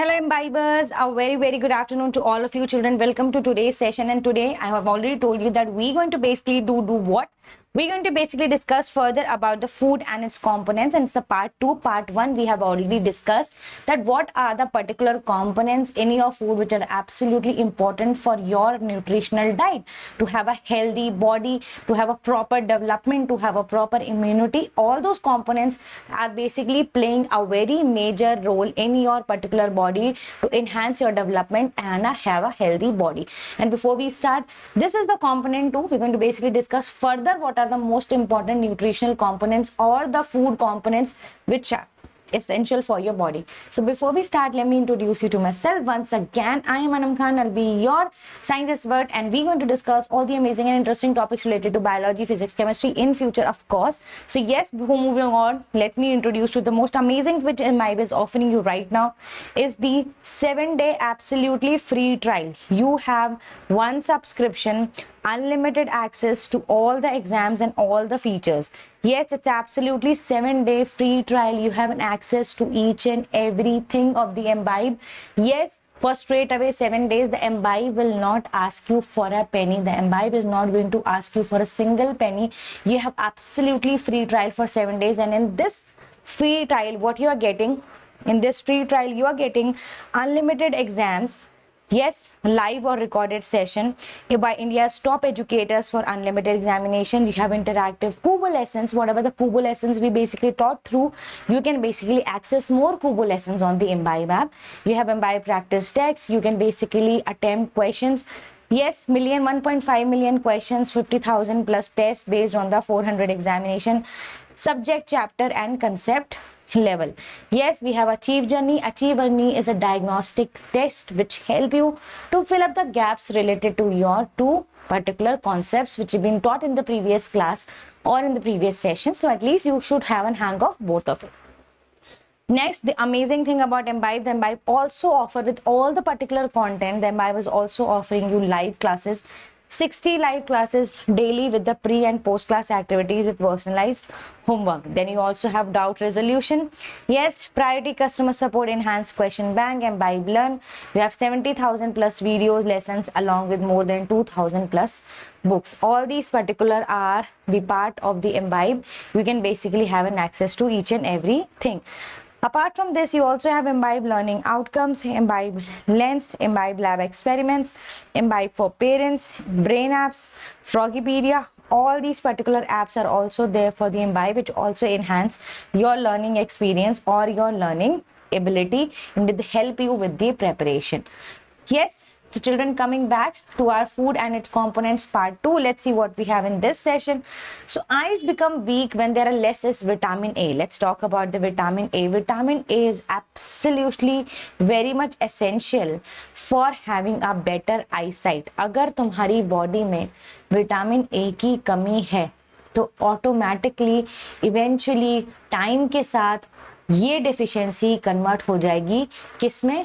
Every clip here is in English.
Hello, imbibers. A very good afternoon to all of you children. Welcome to today's session. And today I have already told you that we're going to basically do what? We're going to basically discuss further about the food and its components. And it's the part 2. Part 1, we have already discussed that what are the particular components in your food which are absolutely important for your nutritional diet. To have a healthy body, to have a proper development, to have a proper immunity. All those components are basically playing a very major role in your particular body to enhance your development and have a healthy body. And before we start, this is the component 2. We're going to basically discuss further what are the most important nutritional components or the food components which are essential for your body. So before we start, let me introduce you to myself once again. I am Anam Khan. I'll be your science expert, and we're going to discuss all the amazing and interesting topics related to biology, physics, chemistry in future, of course. So yes, before moving on, let me introduce you to the most amazing which MIB is offering you right now is the 7-day absolutely free trial. You have one subscription, unlimited access to all the exams and all the features. Yes, it's absolutely 7-day free trial. You have an access to each and everything of the MBIB. Yes, for straight away 7 days, the MBIB will not ask you for a penny. The MBIB is not going to ask you for a single penny. You have absolutely free trial for 7 days, and in this free trial, what you are getting, in this free trial, you are getting unlimited exams. Yes, live or recorded session by India's top educators for unlimited examinations. You have interactive Kubo lessons. Whatever the Kubo lessons we basically taught through, you can basically access more Kubo lessons on the Imbibe app. You have Imbibe practice text. You can basically attempt questions. Yes, 1.5 million questions, 50,000 plus tests based on the 400 examination, subject, chapter and concept level. Yes, we have Achieve Journey. Achieve Journey is a diagnostic test which help you to fill up the gaps related to your two particular concepts which have been taught in the previous class or in the previous session. So at least you should have a hang of both of it. Next, the amazing thing about MBIB, the MBIB also offer with all the particular content, the MBIB is also offering you live classes, 60 live classes daily with the pre and post class activities with personalized homework. Then you also have doubt resolution. Yes, priority customer support, enhanced question bank, MBIB Learn. You have 70,000 plus videos, lessons along with more than 2,000 plus books. All these particular are the part of the MBIB. You can basically have an access to each and everything. Apart from this, you also have MBIB Learning Outcomes, MBIB Lens, MBIB Lab Experiments, MBIB for Parents, Brain Apps, Frogipedia. All these particular apps are also there for the MBIB, which also enhance your learning experience or your learning ability and will help you with the preparation. Yes. So children, coming back to our food and its components part 2, let's see what we have in this session. So eyes become weak when there are less is vitamin A. Let's talk about the vitamin A. Vitamin A is absolutely very much essential for having a better eyesight. अगर तुम्हारी body में vitamin A की कमी है तो automatically eventually time के साथ ये डेफिशिएंसी कन्वर्ट हो जाएगी किसमें,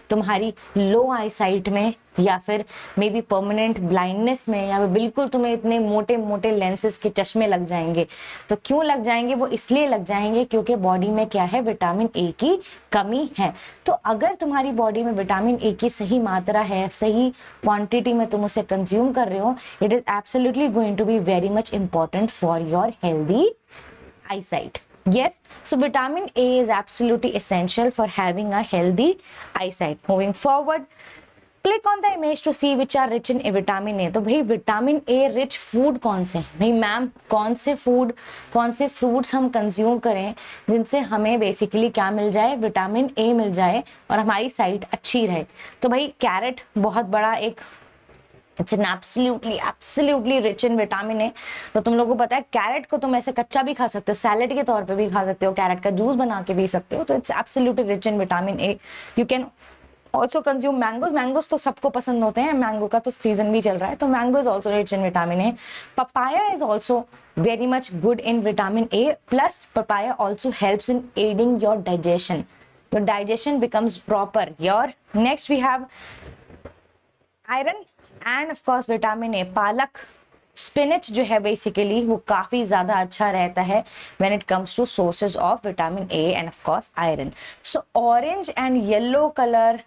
तुम्हारी लो आई साइट में या फिर मे बी परमानेंट ब्लाइंडनेस में, या फिर बिल्कुल तुम्हें इतने मोटे मोटे लेंसेज के चश्मे लग जाएंगे. तो क्यों लग जाएंगे? वो इसलिए लग जाएंगे क्योंकि बॉडी में क्या है, विटामिन ए की कमी है. तो अगर तुम्हारी बॉडी में विटामिन ए की सही मात्रा है, सही क्वांटिटी में तुम उसे कंज्यूम कर रहे हो, it is absolutely going to be very much important for your healthy eyesight. Yes, so vitamin A is absolutely essential for having a healthy eyesight. Moving forward, click on the image to see which are rich in vitamin A. तो भाई vitamin A rich food कौन से हैं? भाई ma'am, कौन से food, कौन से फ्रूट्स हम कंज्यूम करें जिनसे हमें बेसिकली क्या मिल जाए, विटामिन ए मिल जाए और हमारी साइट अच्छी रहे. तो भाई कैरेट बहुत बड़ा एक it's an absolutely rich in vitamin A. तो तुम लोगों को पता है कैरेट को तुम ऐसे कच्चा भी खा सकते हो, सैलेड के तौर पे भी खा सकते हो, कैरेट का जूस बना के पी सकते हो. तो it's absolutely rich in vitamin A. You can also consume mangoes. Mangoes तो सबको पसंद होते हैं, मैंगो का तो सीजन भी चल रहा है, तो mango is also rich in vitamin A. Papaya is also very much good in vitamin A, plus papaya also helps in aiding your digestion. Your digestion becomes proper. Your next we have iron and of course vitamin A. Palak spinach जो है basically वो काफी ज्यादा अच्छा रहता है when it comes to sources of vitamin A and of course iron. So orange and yellow colour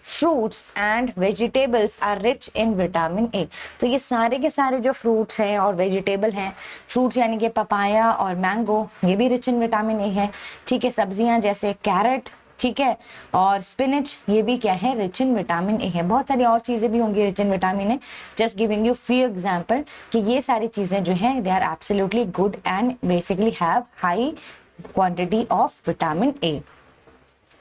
fruits and vegetables are rich in vitamin A. तो ये सारे के सारे जो फ्रूट्स हैं और वेजिटेबल हैं, फ्रूट्स यानी कि पपाया और मैंगो, ये भी रिच इन विटामिन ए है. ठीक है, सब्जियां जैसे कैरेट, ठीक है, और स्पिनच, ये भी क्या है, रिच इन विटामिन ए है. बहुत सारी और चीजें भी होंगी rich in vitamin A. Just giving you few example कि ये सारी चीजें जो हैं they are absolutely good and basically have high quantity of vitamin A.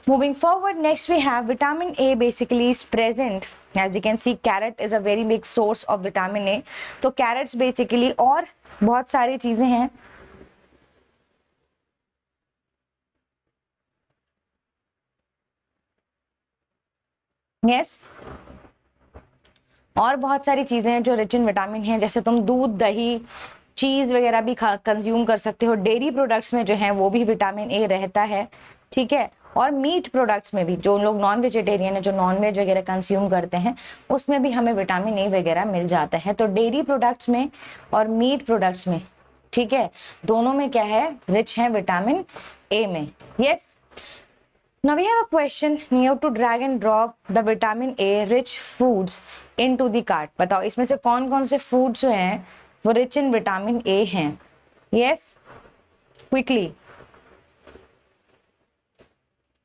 Moving forward, next we have vitamin A basically is present. As you can see, carrot is a very big source of vitamin A. तो carrots basically और बहुत सारी चीजें हैं. Yes. और बहुत सारी चीजें हैं जो रिच इन विटामिन हैं, जैसे तुम दूध, दही, चीज वगैरह भी कंज्यूम कर सकते हो. डेयरी प्रोडक्ट्स में जो है वो भी विटामिन ए रहता है. ठीक है, और मीट प्रोडक्ट्स में भी, जो लोग नॉन वेजिटेरियन है, जो नॉन वेज वगैरह कंज्यूम करते हैं, उसमें भी हमें विटामिन ए वगैरह मिल जाता है. तो डेयरी प्रोडक्ट्स में और मीट प्रोडक्ट्स में, ठीक है, दोनों में क्या है, रिच है विटामिन ए में. Yes. Now we have a question. You have to drag and drop the vitamin A rich foods into the cart. बताओ इसमें से कौन कौन से foods जो हैं वो rich in vitamin A हैं. Yes, quickly.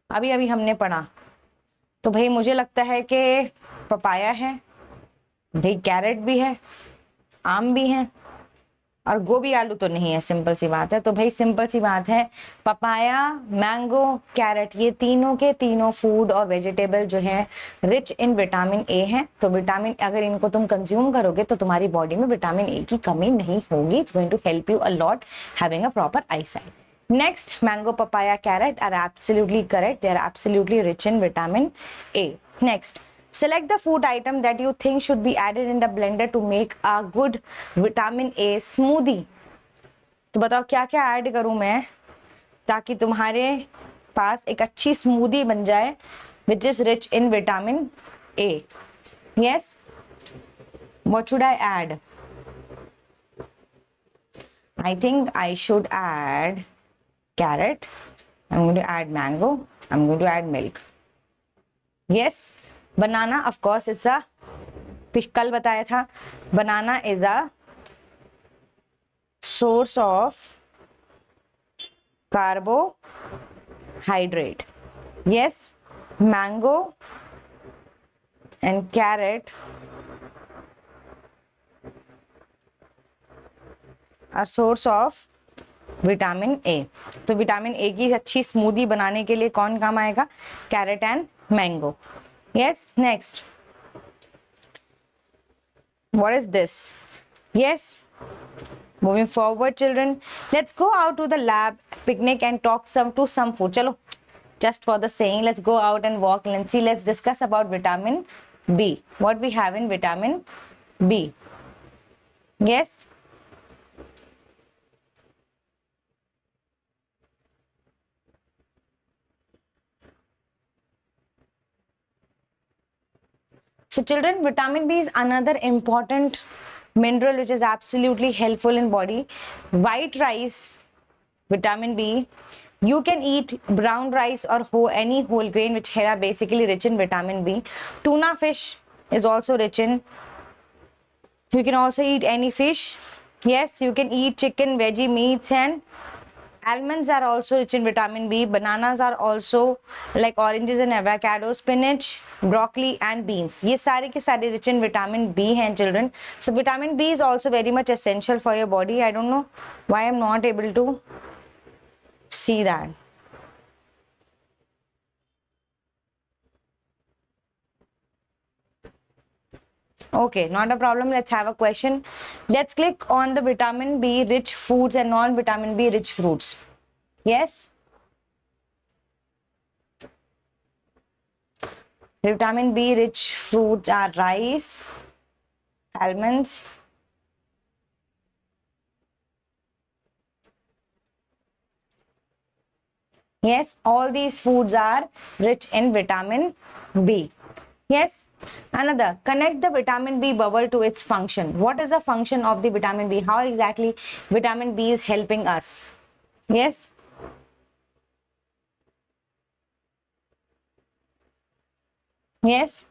अभी अभी हमने पढ़ा. तो भाई मुझे लगता है कि पपाया है, भाई कैरेट भी है, आम भी है, और गोभी आलू तो नहीं है. सिंपल सी बात है. तो भाई सिंपल सी बात है, पपाया, मैंगो, कैरेट, ये तीनों के तीनों फूड और वेजिटेबल जो है रिच इन विटामिन ए है. तो विटामिन, अगर इनको तुम कंज्यूम करोगे तो तुम्हारी बॉडी में विटामिन ए की कमी नहीं होगी. It's going to help you a lot having a proper eyesight. Next, mango, papaya, carrot are absolutely correct. They are absolutely rich in vitamin A. Next, select the food item that you think should be added in the blender to make a good vitamin A smoothie. तो बताओ क्या क्या add करूं मैं ताकि तुम्हारे पास एक अच्छी स्मूदी बन जाए which is rich in vitamin A. Yes, what should I add? I think I should add carrot, I'm going to add mango, I'm going to add milk. Yes, banana of course is a, कल बताया था, banana is a source of carbohydrate. Yes, mango and carrot are source of vitamin A. तो vitamin A की अच्छी smoothie बनाने के लिए कौन काम आएगा, carrot and mango. Yes. Next, what is this. Yes, moving forward children, let's go out to the lab picnic and talk to some food. चलो, just for the saying, let's go out and walk and see, let's discuss about vitamin B, what we have in vitamin B. Yes. So children, vitamin B is another important mineral which is absolutely helpful in body. White rice, vitamin B. You can eat brown rice or any whole grain which are basically rich in vitamin B. Tuna fish is also rich in. You can also eat any fish. Yes, you can eat chicken, veggie, meats, and almonds are also rich in vitamin B. Bananas are also, like oranges and avocado, spinach, broccoli and beans. ये सारे के सारे rich in vitamin B हैं children. So vitamin B is also very much essential for your body. I don't know why I'm not able to see that. Okay, not a problem. Let's have a question. Let's click on the vitamin B rich foods and non-vitamin B rich fruits. Yes. Vitamin B rich fruits are rice, almonds, yes, all these foods are rich in vitamin B. Yes. Another, connect the vitamin B bubble to its function. What is the function of the vitamin B? How exactly vitamin B is helping us? Yes. Yes.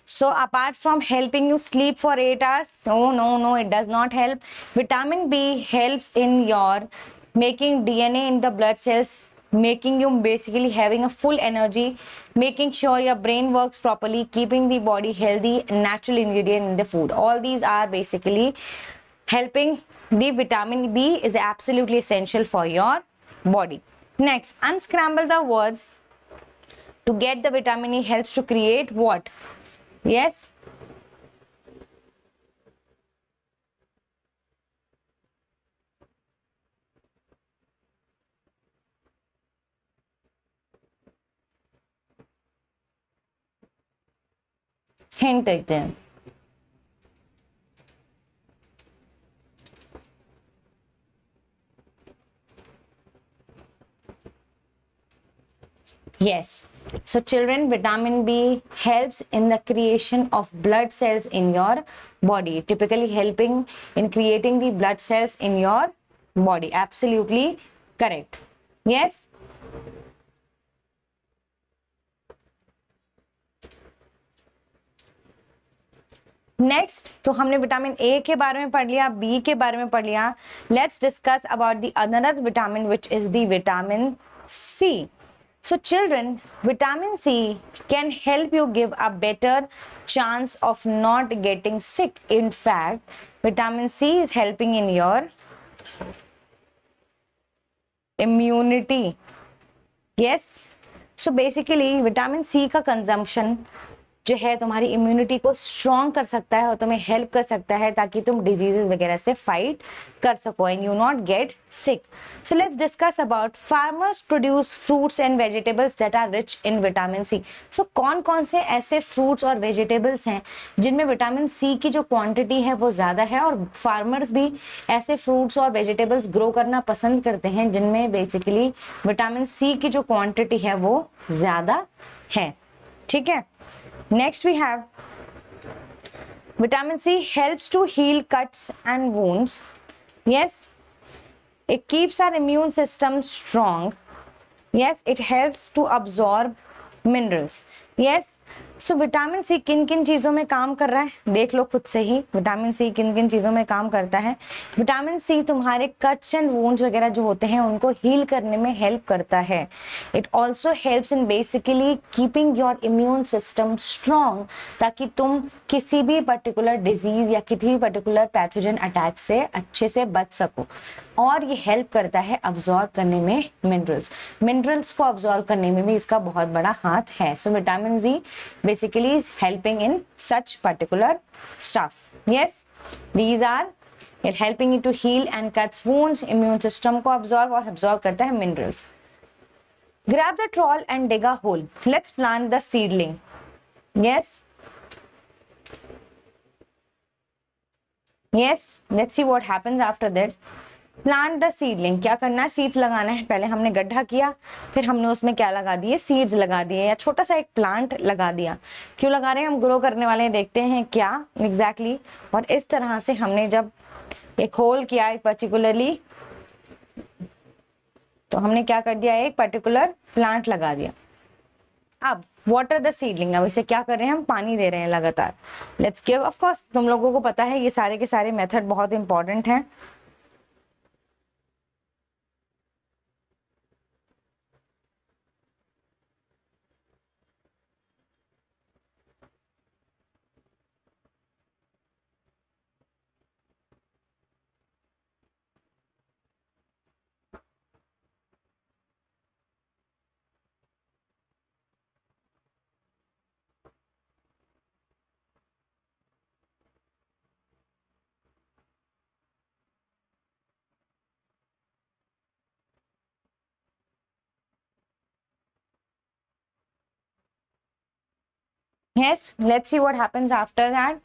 So apart from helping you sleep for 8 hours, no, it does not help. Vitamin B helps in your making DNA in the blood cells, making you basically having a full energy, making sure your brain works properly, keeping the body healthy, natural ingredient in the food. All these are basically helping. The vitamin B is absolutely essential for your body. Next, unscramble the words. To get the vitamin E helps to create what? Yes. Hint देखते हैं. Yes. So children, vitamin B helps in the creation of blood cells in your body, typically helping in creating the blood cells in your body. Absolutely correct. Yes. Next, तो हमने vitamin A के बारे में पढ़ लिया, B के बारे में पढ़ लिया. Let's discuss about the another vitamin which is the vitamin C. So children, vitamin C can help you give a better chance of not getting sick. In fact, vitamin C is helping in your immunity. Yes. So basically, vitamin C का consumption जो है तुम्हारी immunity को strong कर सकता है और तुम्हें हेल्प कर सकता है ताकि तुम डिजीजेस वगैरह से फाइट कर सको and you not get sick. So let's discuss about farmers produce fruits and vegetables that are rich in vitamin C. So कौन कौन से ऐसे फ्रूट्स और वेजिटेबल्स हैं जिनमें विटामिन सी की जो क्वांटिटी है वो ज्यादा है, और फार्मर्स भी ऐसे फ्रूट्स और वेजिटेबल्स ग्रो करना पसंद करते हैं जिनमें बेसिकली विटामिन सी की जो क्वांटिटी है वो ज्यादा है. ठीक है. Next we have vitamin C helps to heal cuts and wounds. Yes, it keeps our immune system strong. Yes, it helps to absorb minerals. Yes, so vitamin C किन किन चीजों में काम कर रहा है देख लो खुद से ही. विटामिन सी किन किन चीजों में काम करता है. विटामिन सी तुम्हारे कट्स एंड वुंड्स वगैरह जो होते हैं उनको हील करने में हेल्प करता है. It also helps in basically keeping your immune system strong, ताकि तुम किसी भी पर्टिकुलर डिजीज या किसी भी पर्टिकुलर पैथोजन अटैक से अच्छे से बच सको. और ये हेल्प करता है अब्सॉर्ब करने में मिनरल्स को अब्सॉर्ब करने में भी इसका बहुत बड़ा हाथ है. So vitamin G basically is helping in such particular stuff. Yes, these are it helping you to heal and cuts wounds, immune system को absorb और absorb करता है minerals. Grab the trowel and dig a hole. Let's plant the seedling. Yes. Yes, let's see what happens after that. Plant the seedling. क्या करना है, seeds लगाना है. पहले हमने गड्ढा किया, फिर हमने उसमें क्या लगा दिए, सीड्स लगा दिए या छोटा सा एक प्लांट लगा दिया. क्यों लगा रहे हैं, हम ग्रो करने वाले हैं, देखते हैं क्या एग्जैक्टली. और इस तरह से हमने जब एक होल किया एक पर्टिकुलरली, तो हमने क्या कर दिया, एक पर्टिकुलर प्लांट लगा दिया. अब वाटर द सीडलिंग. अब इसे क्या कर रहे हैं, हम पानी दे रहे हैं लगातार. लेट्स गिव, ऑफ कोर्स तुम लोगों को पता है ये सारे के सारे मेथड बहुत इंपॉर्टेंट हैं. Yes, let's see what happens after that.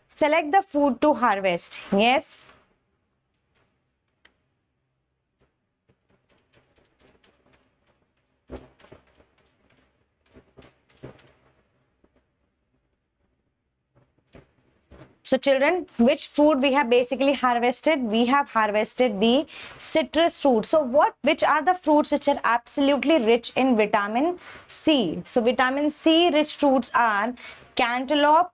Select the food to harvest. Yes. So children, which fruit we have basically harvested? We have harvested the citrus fruit. So which are the fruits which are absolutely rich in vitamin C? So vitamin C rich fruits are cantaloupe,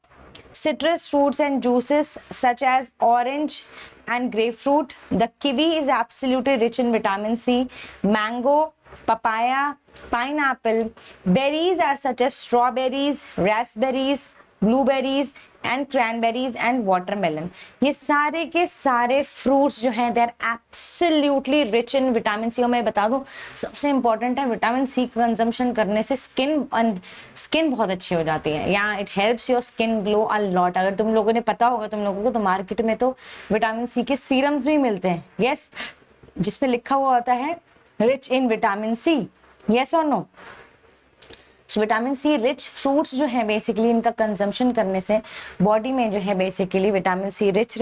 citrus fruits and juices such as orange and grapefruit. The kiwi is absolutely rich in vitamin C. Mango, papaya, pineapple. Berries are such as strawberries, raspberries, blueberries and cranberries and watermelon. ये सारे के सारे fruits जो हैं they are absolutely rich in vitamin C. और मैं बता दूं सबसे इंपॉर्टेंट है विटामिन सी कंजम्पशन करने से स्किन बहुत अच्छी हो जाती है. या it helps your skin glow a lot. अगर तुम लोगों ने पता होगा तुम लोगों को तो मार्केट में तो विटामिन सी के सीरम्स भी मिलते हैं. यस, जिसमें लिखा हुआ होता है rich in vitamin C. Yes और no? So vitamin C rich fruits जो है बेसिकली इनका कंजम्पशन करने से बॉडी में जो है बेसिकली विटामिन सी रिच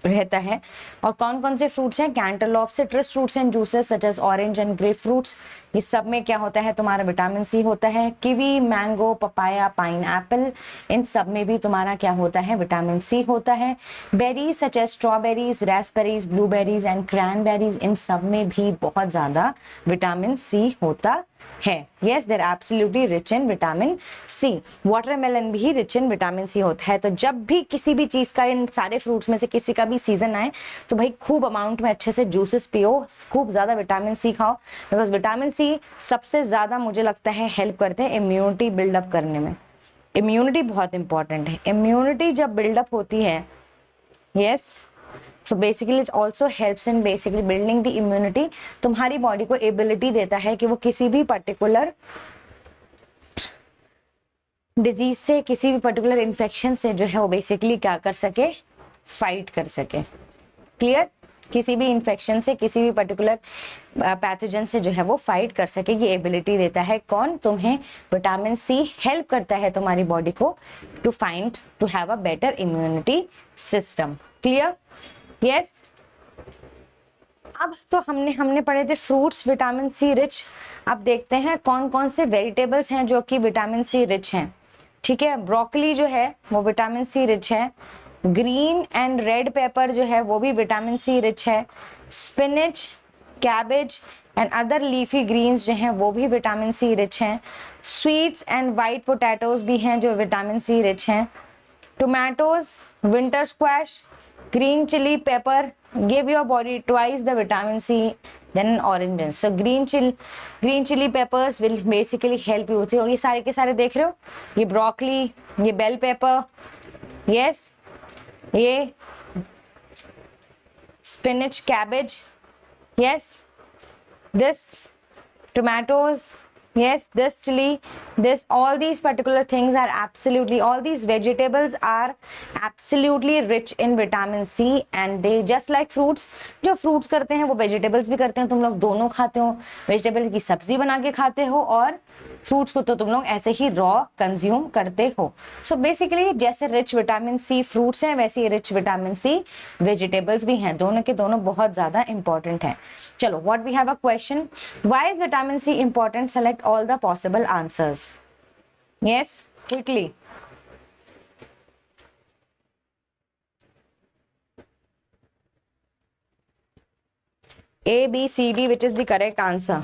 रहता है. और कौन कौन से फ्रूट्स हैं? Cantaloupe, citrus fruits and juices such as orange and grape fruits. ये सब में क्या होता है? तुम्हारा विटामिन सी होता है. Kiwi, mango, papaya, pineapple, इन सब में भी तुम्हारा क्या होता है? विटामिन सी होता है. Berries such as strawberries, raspberries, blueberries and cranberries, इन सब में भी बहुत ज्यादा विटामिन सी होता है. Yes, they're absolutely rich in vitamin C. Watermelon भी रिच इन विटामिन सी होता है. तो जब भी किसी भी चीज का, इन सारे फ्रूट्स में से किसी का भी सीजन आए तो भाई खूब अमाउंट में अच्छे से जूसेस पियो, खूब ज्यादा विटामिन सी खाओ. बिकॉज विटामिन सी सबसे ज्यादा मुझे लगता है हेल्प करते हैं इम्यूनिटी बिल्डअप करने में. इम्यूनिटी बहुत इंपॉर्टेंट है. इम्यूनिटी जब बिल्डअप होती है, yes, so basically it also helps in basically building the immunity. तुम्हारी बॉडी को एबिलिटी देता है कि वो किसी भी पर्टिकुलर डिजीज से, किसी भी पर्टिकुलर इन्फेक्शन से जो है वो बेसिकली क्या कर सके? फाइट कर सके. क्लियर? किसी भी इन्फेक्शन से, किसी भी पर्टिकुलर पैथोजन से जो है वो फाइट कर सके, ये एबिलिटी देता है. कौन? तुम्हें. विटामिन सी हेल्प करता है तुम्हारी बॉडी को to have a better immunity system. Clear? Yes. अब तो हमने पढ़े थे फ्रूट्स विटामिन सी रिच. अब देखते हैं कौन कौन से वेजिटेबल्स हैं जो कि विटामिन सी रिच हैं. ठीक है, ब्रोकली जो है वो विटामिन सी रिच है. ग्रीन एंड रेड पेपर जो है वो भी विटामिन सी रिच है. Spinach, cabbage and other leafy greens जो हैं वो भी विटामिन सी रिच हैं. स्वीट्स एंड वाइट पोटैटोज भी हैं जो विटामिन सी रिच हैं. Tomatoes, winter squash, green chili pepper give your body twice the vitamin C than oranges. So green chili peppers will basically help you. तो ये सारे के सारे देख रहे हो, ये ब्रोकली, ये बेल पेपर, यस, ये spinach, cabbage, yes, this tomatoes, yes, this chili, this, all these particular things are absolutely, all these vegetables are absolutely rich in vitamin C and they just like fruits. जो fruits करते हैं वो vegetables भी करते हैं. तुम लोग दोनों खाते हो, vegetable की सब्जी बना के खाते हो और fruits को तो तुम लोग ऐसे ही raw consume करते हो. So basically जैसे rich vitamin C fruits हैं वैसे ही rich vitamin C vegetables भी हैं. दोनों के दोनों बहुत ज्यादा important हैं. चलो, what we have a question. Why is vitamin C important? Select all the possible answers. Yes, quickly. A, B, C, D, which is the correct answer?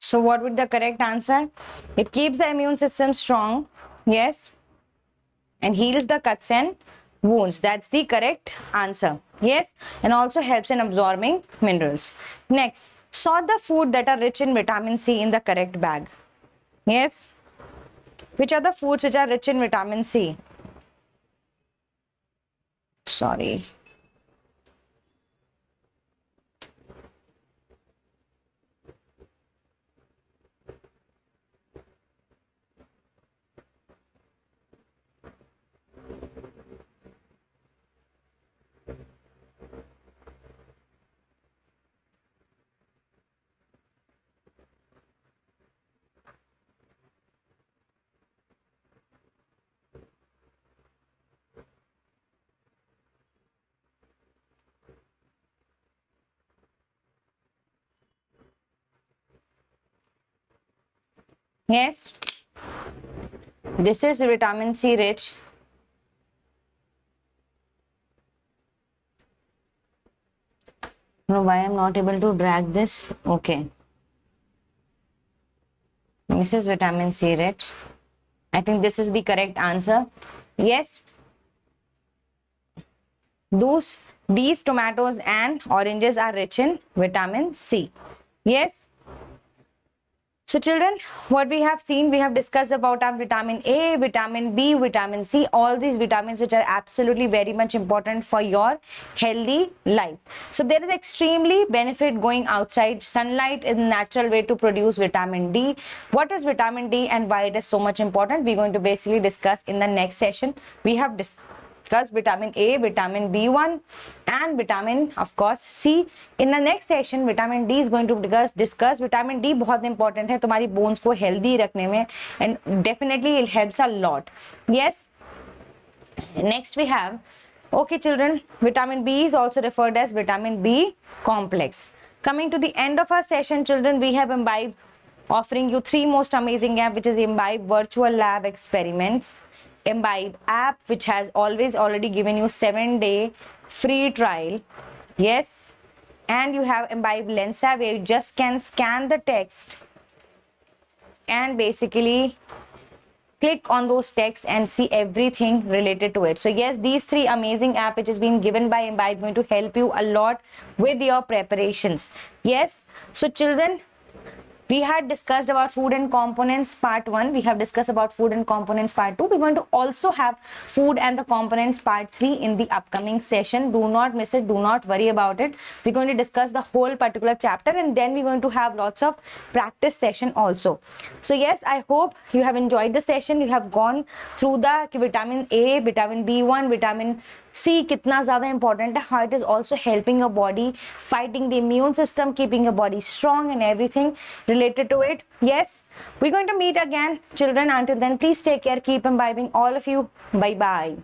So what would the correct answer? It keeps the immune system strong. Yes. And heals the cuts and wounds. That's the correct answer. Yes. And also helps in absorbing minerals. Next, sort the food that are rich in vitamin C in the correct bag. Yes. Which are the foods which are rich in vitamin C? Sorry. Yes. This is vitamin C rich. No, why I'm not able to drag this? Okay. This is vitamin C rich. I think this is the correct answer. Yes. These tomatoes and oranges are rich in vitamin C. Yes. So children, what we have seen, we have discussed about our vitamin A, vitamin B, vitamin C, all these vitamins which are absolutely very much important for your healthy life. So there is extremely benefit going outside. Sunlight is a natural way to produce vitamin D. What is vitamin D and why it is so much important? We're going to basically discuss in the next session. We have discuss vitamin A, vitamin B1 and vitamin of course C. In the next session vitamin D is going to discuss vitamin D बहुत important है तुम्हारी bones को healthy रखने में and definitely it helps a lot. Yes. Next we have, okay children, vitamin B is also referred as vitamin B complex. Coming to the end of our session children, we have Imbibe offering you 3 most amazing app, which is Imbibe virtual lab experiments, Imbibe app which has already given you 7-day free trial. Yes. And you have Imbibe Lensa where you just can scan the text and basically click on those texts and see everything related to it. So yes, these 3 amazing app which has been given by Imbibe going to help you a lot with your preparations. Yes. So children, we had discussed about food and components part 1. We have discussed about food and components part 2. We're going to also have food and the components part 3 in the upcoming session. Do not miss it. Do not worry about it. We're going to discuss the whole particular chapter and then we're going to have lots of practice session also. So yes, I hope you have enjoyed the session. You have gone through the vitamin A, vitamin B1, vitamin C कितना ज़्यादा important है, how it is also helping your body, fighting the immune system, keeping your body strong and everything related to it. Yes, we're going to meet again children. Until then, please take care, keep imbibing all of you. Bye bye.